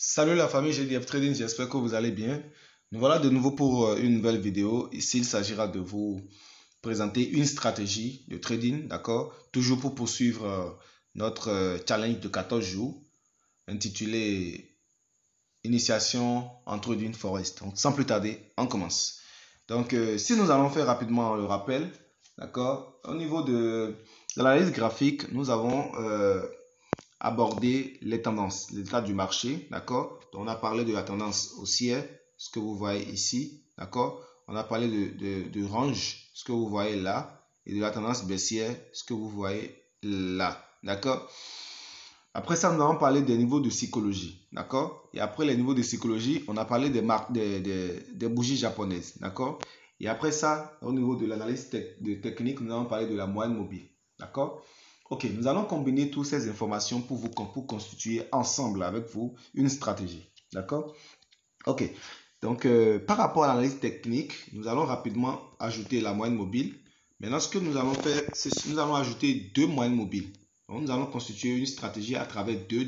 Salut la famille GDF Trading, j'espère que vous allez bien. Nous voilà de nouveau pour une nouvelle vidéo. Ici, il s'agira de vous présenter une stratégie de trading, d'accord? Toujours pour poursuivre notre challenge de 14 jours intitulé Initiation en Trading Forex. Donc, sans plus tarder, on commence. Donc, si nous allons faire rapidement le rappel, d'accord? Au niveau de l'analyse graphique, nous avons aborder les tendances, l'état du marché, d'accord? On a parlé de la tendance haussière, ce que vous voyez ici, d'accord? On a parlé de range, ce que vous voyez là, et de la tendance baissière, ce que vous voyez là, d'accord? Après ça, nous allons parler des niveaux de psychologie, d'accord? Et après les niveaux de psychologie, on a parlé des marques, des bougies japonaises, d'accord? Et après ça, au niveau de l'analyse technique, nous allons parler de la moyenne mobile, d'accord? Ok, nous allons combiner toutes ces informations pour constituer ensemble avec vous une stratégie, d'accord? Ok, donc par rapport à l'analyse technique, nous allons rapidement ajouter la moyenne mobile. Maintenant, ce que nous allons faire, c'est que nous allons ajouter deux moyennes mobiles. Donc, nous allons constituer une stratégie à travers deux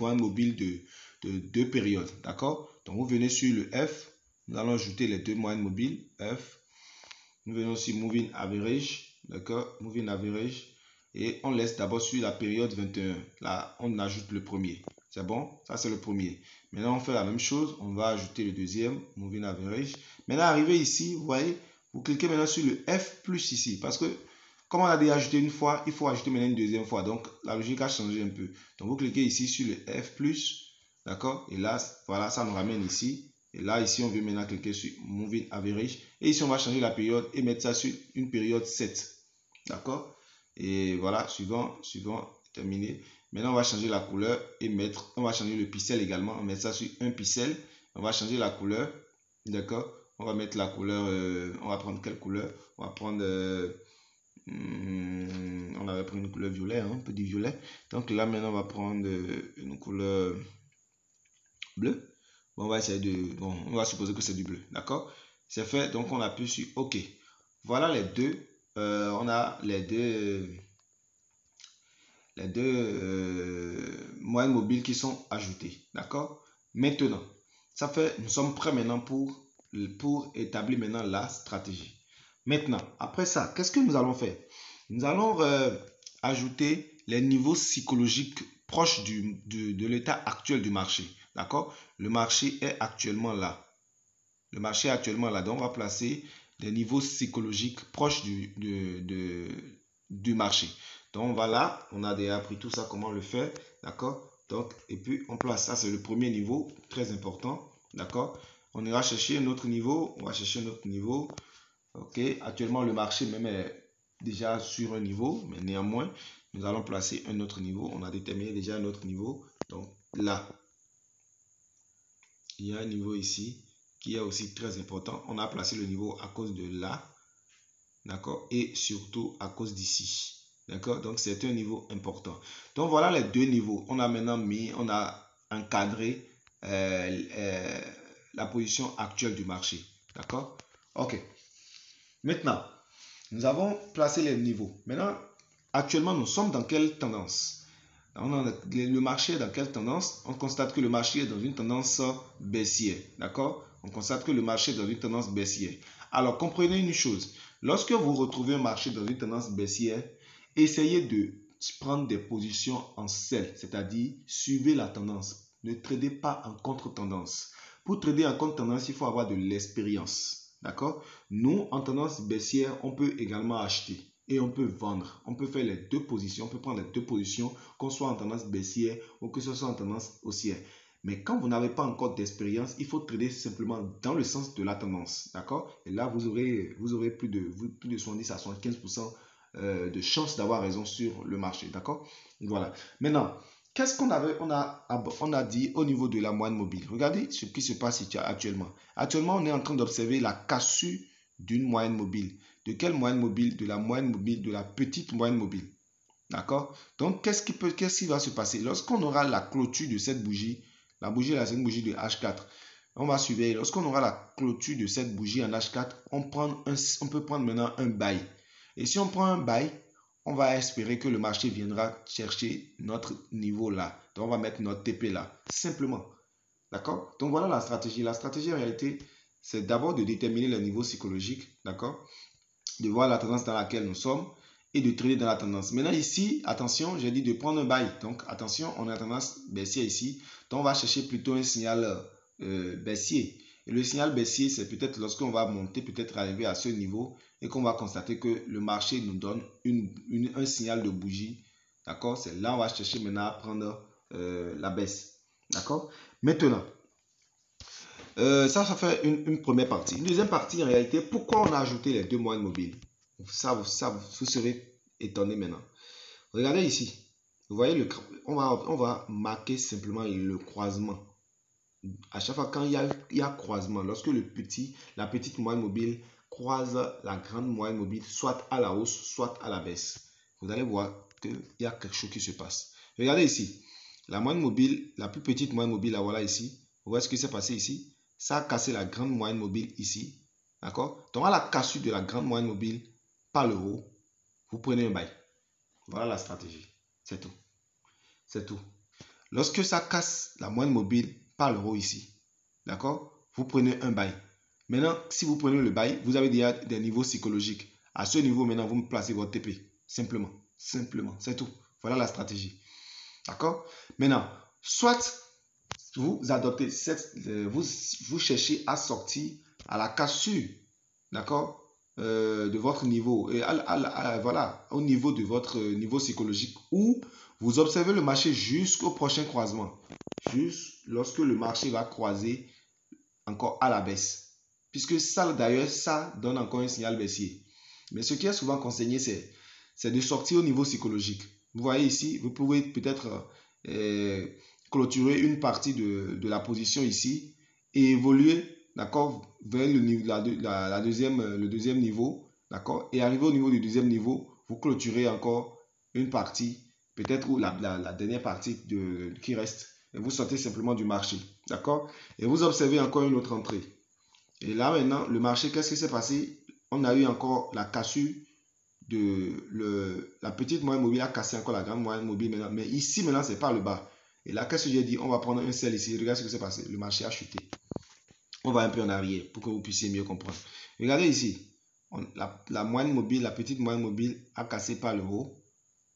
moyennes mobiles de deux périodes. D'accord? Donc, vous venez sur le F. Nous allons ajouter les deux moyennes mobiles. F. Nous venons sur Moving Average. D'accord? Moving Average. Et on laisse d'abord sur la période 21. Là, on ajoute le premier. C'est bon? Ça, c'est le premier. Maintenant, on fait la même chose. On va ajouter le deuxième. Moving Average. Maintenant, arrivé ici, vous voyez, vous cliquez maintenant sur le F plus ici. Parce que, comme on a déjà ajouté une fois, il faut ajouter maintenant une deuxième fois. Donc, la logique a changé un peu. Donc, vous cliquez ici sur le F plus. D'accord? Et là, voilà, ça nous ramène ici. Et là, ici, on veut maintenant cliquer sur Moving Average. Et ici, on va changer la période et mettre ça sur une période 7. D'accord? Et voilà, suivant, terminé. Maintenant, on va changer la couleur et mettre, on va changer le pixel également. On va mettre ça sur un pixel. On va changer la couleur. D'accord? On va mettre la couleur, on va prendre quelle couleur? On va prendre, on avait pris une couleur violet, hein, un peu du violet. Donc là, maintenant, on va prendre une couleur bleue. Bon, on va essayer de, bon, on va supposer que c'est du bleu. D'accord? C'est fait. Donc, on appuie sur OK. Voilà les deux. On a les deux moyennes mobiles qui sont ajoutées. D'accord? Maintenant, ça fait, nous sommes prêts maintenant pour établir maintenant la stratégie. Maintenant, après ça, qu'est-ce que nous allons faire? Nous allons ajouter les niveaux psychologiques proches de l'état actuel du marché. D'accord? Le marché est actuellement là. Le marché est actuellement là. Donc, on va placer des niveaux psychologiques proches du marché. Donc, voilà, on a déjà appris tout ça, comment le faire. D'accord? Donc, et puis, on place ça, c'est le premier niveau, très important. D'accord? On ira chercher un autre niveau. On va chercher un autre niveau. Ok? Actuellement, le marché même est déjà sur un niveau, mais néanmoins, nous allons placer un autre niveau. On a déterminé déjà un autre niveau. Donc, là, il y a un niveau ici qui est aussi très important. On a placé le niveau à cause de là, d'accord, et surtout à cause d'ici, d'accord. Donc c'est un niveau important. Donc voilà les deux niveaux. On a maintenant mis, on a encadré la position actuelle du marché, d'accord. Ok. Maintenant, nous avons placé les niveaux. Maintenant, actuellement, nous sommes dans quelle tendance? Le marché est dans quelle tendance? On constate que le marché est dans une tendance baissière. D'accord? On constate que le marché est dans une tendance baissière. Alors, comprenez une chose. Lorsque vous retrouvez un marché dans une tendance baissière, essayez de prendre des positions en sell, c'est-à-dire suivez la tendance. Ne tradez pas en contre-tendance. Pour trader en contre-tendance, il faut avoir de l'expérience. D'accord? Nous, en tendance baissière, on peut également acheter et on peut vendre. On peut faire les deux positions, on peut prendre les deux positions, qu'on soit en tendance baissière ou que ce soit en tendance haussière. Mais quand vous n'avez pas encore d'expérience, il faut trader simplement dans le sens de la tendance. D'accord? Et là, vous aurez plus de 70 à 75% de chances d'avoir raison sur le marché. D'accord? Voilà. Maintenant, qu'est-ce qu'on a dit au niveau de la moyenne mobile? Regardez ce qui se passe actuellement. Actuellement, on est en train d'observer la cassure d'une moyenne mobile. De quelle moyenne mobile? De la moyenne mobile, de la petite moyenne mobile. D'accord? Donc, qu'est-ce qui va se passer? Lorsqu'on aura la clôture de cette bougie, la bougie là, c'est une bougie de H4. On va surveiller. Lorsqu'on aura la clôture de cette bougie en H4, on peut prendre maintenant un buy. Et si on prend un buy, on va espérer que le marché viendra chercher notre niveau là. Donc, on va mettre notre TP là. Simplement. D'accord? Donc voilà la stratégie. La stratégie en réalité, c'est d'abord de déterminer le niveau psychologique, d'accord? De voir la tendance dans laquelle nous sommes et de trader dans la tendance. Maintenant ici, attention, j'ai dit de prendre un buy. Donc attention, on a tendance baissière ici. Donc on va chercher plutôt un signal baissier. Et le signal baissier, c'est peut-être lorsqu'on va monter, peut-être arriver à ce niveau et qu'on va constater que le marché nous donne un signal de bougie. D'accord? C'est là on va chercher maintenant à prendre la baisse. D'accord? Maintenant, ça fait une première partie. Une deuxième partie, en réalité, pourquoi on a ajouté les deux moyennes mobiles? Ça, vous serez étonné maintenant. Regardez ici. Vous voyez, on va marquer simplement le croisement. À chaque fois quand il y a croisement, lorsque la petite moyenne mobile croise la grande moyenne mobile, soit à la hausse, soit à la baisse, vous allez voir qu'il y a quelque chose qui se passe. Regardez ici. La moyenne mobile, la plus petite moyenne mobile, la voilà ici. Vous voyez ce qui s'est passé ici? Ça a cassé la grande moyenne mobile ici. D'accord? Donc à la cassure de la grande moyenne mobile par le haut, vous prenez un bail. Voilà la stratégie. C'est tout. C'est tout. Lorsque ça casse la moyenne mobile par le haut ici, d'accord? Vous prenez un bail. Maintenant, si vous prenez le bail, vous avez déjà des niveaux psychologiques. À ce niveau, maintenant, vous me placez votre TP. Simplement. Simplement. C'est tout. Voilà la stratégie. D'accord? Maintenant, soit vous adoptez vous cherchez à sortir à la cassure, d'accord, de votre niveau, et voilà, au niveau de votre niveau psychologique, ou vous observez le marché jusqu'au prochain croisement, juste lorsque le marché va croiser encore à la baisse. Puisque ça, d'ailleurs, ça donne encore un signal baissier. Mais ce qui est souvent conseillé, c'est de sortir au niveau psychologique. Vous voyez ici, vous pouvez peut-être clôturer une partie de la position ici et évoluer, d'accord, vers le deuxième niveau, d'accord, et arriver au niveau du deuxième niveau, vous clôturez encore une partie, peut-être ou la dernière partie qui reste, et vous sortez simplement du marché, d'accord, et vous observez encore une autre entrée. Et là maintenant, le marché, qu'est-ce qui s'est passé? On a eu encore la cassure la petite moyenne mobile a cassé encore la grande moyenne mobile maintenant. Mais ici maintenant, c'est par le bas. Et là, qu'est-ce que j'ai dit? On va prendre un sell ici. Regarde ce qui s'est passé. Le marché a chuté. On va un peu en arrière pour que vous puissiez mieux comprendre. Regardez ici. La moyenne mobile, la petite moyenne mobile a cassé par le haut.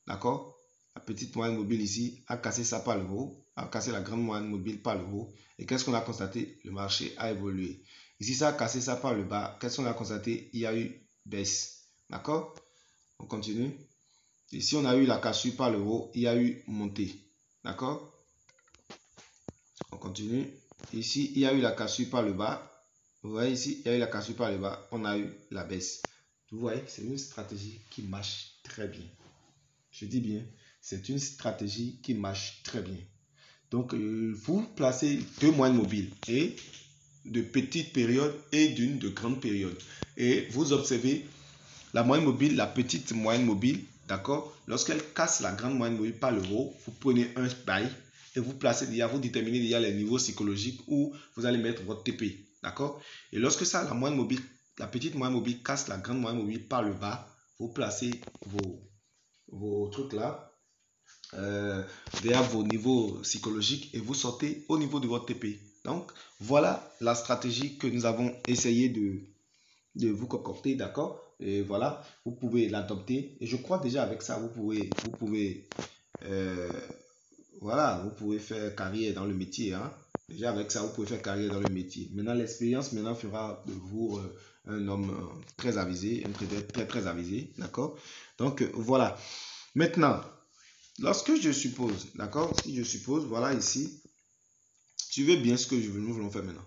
D'accord? La petite moyenne mobile ici a cassé ça par le haut, a cassé la grande moyenne mobile par le haut. Et qu'est-ce qu'on a constaté? Le marché a évolué. Ici, ça a cassé ça par le bas. Qu'est-ce qu'on a constaté? Il y a eu baisse. D'accord? On continue. Ici, on a eu la cassure par le haut. Il y a eu montée. D'accord? On continue. Ici, il y a eu la cassure par le bas. Vous voyez ici, il y a eu la cassure par le bas. On a eu la baisse. Vous voyez, c'est une stratégie qui marche très bien. Je dis bien, c'est une stratégie qui marche très bien. Donc, vous placez deux moyennes mobiles et de petites périodes et d'une de grande période. Et vous observez la moyenne mobile, la petite moyenne mobile, d'accord? Lorsqu'elle casse la grande moyenne mobile par le haut, vous prenez un buy et vous placez déjà, vous déterminez déjà les niveaux psychologiques où vous allez mettre votre TP, d'accord? Et lorsque ça, la moyenne mobile, la petite moyenne mobile casse la grande moyenne mobile par le bas, vous placez vos trucs là vers vos niveaux psychologiques et vous sortez au niveau de votre TP. Donc, voilà la stratégie que nous avons essayé de vous concocter, d'accord? Et voilà, vous pouvez l'adopter. Et je crois déjà avec ça, voilà, vous pouvez faire carrière dans le métier, hein? Déjà avec ça, vous pouvez faire carrière dans le métier. Maintenant, l'expérience maintenant fera de vous un homme très avisé, un trader très très avisé, d'accord? Donc, voilà. Maintenant, lorsque je suppose, d'accord, si je suppose, voilà ici, suivez bien ce que nous voulons faire maintenant.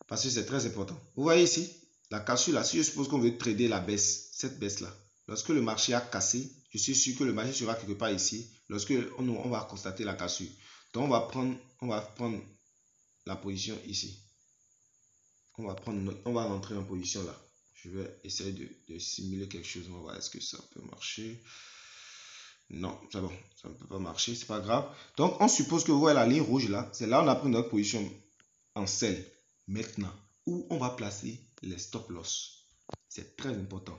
Parce que c'est très important. Vous voyez ici, la cassure là, si je suppose qu'on veut trader la baisse, cette baisse-là, lorsque le marché a cassé, je suis sûr que le marché sera quelque part ici, lorsque on va constater la cassure. Donc on va prendre la position ici. On va rentrer en position là. Je vais essayer de simuler quelque chose. On va voir est-ce que ça peut marcher. Non, c'est bon, ça ne peut pas marcher, c'est pas grave. Donc, on suppose que vous voyez la ligne rouge là, c'est là où on a pris notre position en sell. Maintenant, où on va placer les stop loss. C'est très important.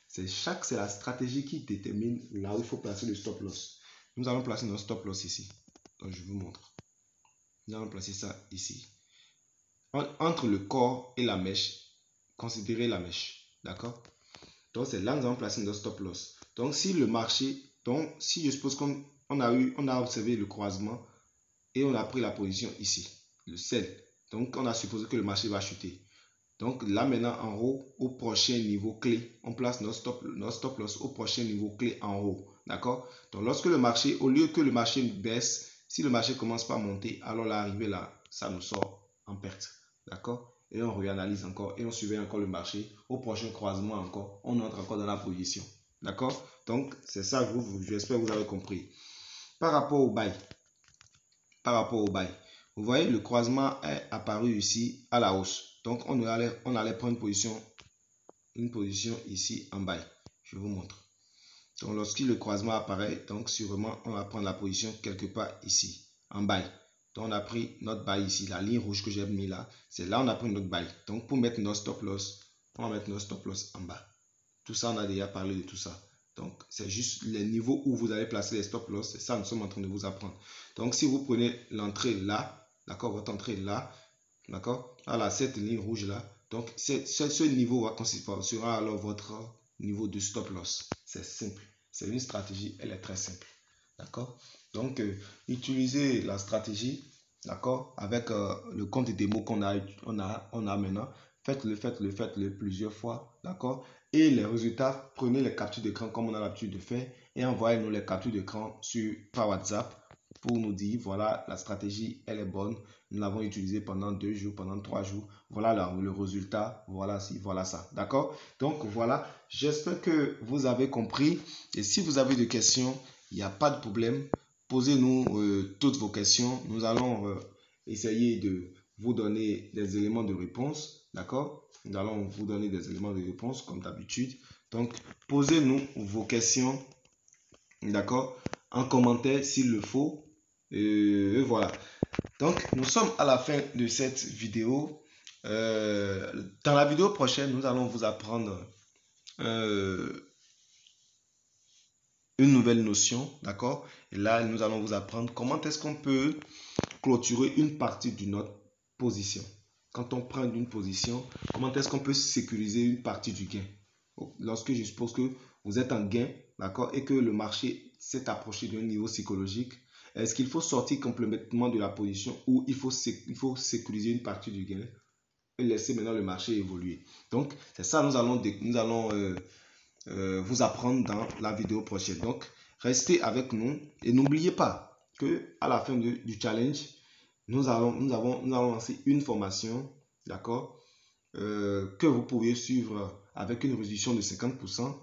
C'est la stratégie qui détermine là où il faut placer le stop loss. Nous allons placer notre stop loss ici. Donc, je vous montre. nous allons placer ça ici. Entre le corps et la mèche, considérez la mèche. D'accord? Donc, c'est là que nous allons placer notre stop loss. Donc, si le marché, donc, si je suppose qu'on a observé le croisement et on a pris la position ici, le sell. Donc, on a supposé que le marché va chuter. Donc, là, maintenant, en haut, au prochain niveau clé, on place notre stop loss au prochain niveau clé en haut. D'accord? Donc, lorsque le marché, au lieu que le marché baisse, si le marché commence par monter, alors l'arrivée là, ça nous sort en perte. D'accord? Et on réanalyse encore et on surveille encore le marché. Au prochain croisement encore, on entre encore dans la position. D'accord? Donc, c'est ça, j'espère que vous avez compris. Par rapport au buy, vous voyez, le croisement est apparu ici à la hausse. Donc, on allait prendre une position ici en buy. Je vous montre. Donc, lorsque le croisement apparaît, donc sûrement, on va prendre la position quelque part ici, en buy. Donc, on a pris notre buy ici, la ligne rouge que j'ai mis là, c'est là on a pris notre buy. Donc, pour mettre notre stop loss, on va mettre notre stop loss en bas. Tout ça, on a déjà parlé de tout ça. Donc, c'est juste les niveaux où vous allez placer les stop loss. C'est ça, nous sommes en train de vous apprendre. Donc, si vous prenez l'entrée là, d'accord, votre entrée là, d'accord, voilà, cette ligne rouge là. Donc, ce niveau sera alors votre niveau de stop loss. C'est simple. C'est une stratégie, elle est très simple. D'accord? Donc, utilisez la stratégie, d'accord, avec le compte démo qu'on a maintenant. Faites-le plusieurs fois, d'accord? Et les résultats, prenez les captures d'écran comme on a l'habitude de faire et envoyez-nous les captures d'écran par WhatsApp pour nous dire, voilà, la stratégie, elle est bonne. Nous l'avons utilisée pendant 2 jours, pendant 3 jours. Voilà le résultat, voilà ci, voilà ça. D'accord? Donc, voilà, j'espère que vous avez compris. Et si vous avez des questions, il n'y a pas de problème. Posez-nous toutes vos questions. Nous allons essayer de vous donner des éléments de réponse. D'accord? Nous allons vous donner des éléments de réponse comme d'habitude. Donc, posez-nous vos questions. D'accord? En commentaire s'il le faut. Et voilà. Donc, nous sommes à la fin de cette vidéo. Dans la vidéo prochaine, nous allons vous apprendre une nouvelle notion, d'accord? Et là, nous allons vous apprendre comment est-ce qu'on peut clôturer une partie de notre position. Quand on prend une position, comment est-ce qu'on peut sécuriser une partie du gain? Lorsque je suppose que vous êtes en gain, d'accord, et que le marché s'est approché d'un niveau psychologique, est-ce qu'il faut sortir complètement de la position ou il faut sécuriser une partie du gain et laisser maintenant le marché évoluer? Donc, c'est ça nous allons vous apprendre dans la vidéo prochaine. Donc, restez avec nous et n'oubliez pas que à la fin du challenge, nous allons lancer une formation, d'accord, que vous pouvez suivre avec une réduction de 50%,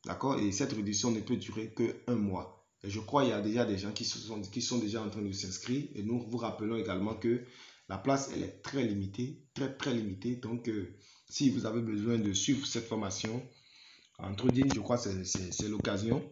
d'accord, et cette réduction ne peut durer que 1 mois. Et je crois qu'il y a déjà des gens qui sont déjà en train de s'inscrire et nous vous rappelons également que la place, elle est très limitée, très limitée. Donc, si vous avez besoin de suivre cette formation, en trading, je crois que c'est l'occasion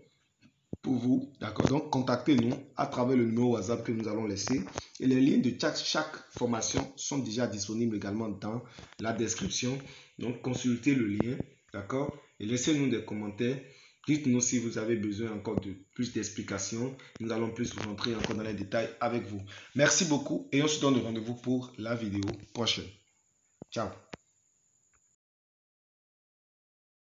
pour vous. D'accord? Donc, contactez-nous à travers le numéro WhatsApp que nous allons laisser. Et les liens de chaque formation sont déjà disponibles également dans la description. Donc, consultez le lien. D'accord? Et laissez-nous des commentaires. Dites-nous si vous avez besoin encore de plus d'explications. Nous allons plus rentrer encore dans les détails avec vous. Merci beaucoup et on se donne rendez-vous pour la vidéo prochaine. Ciao!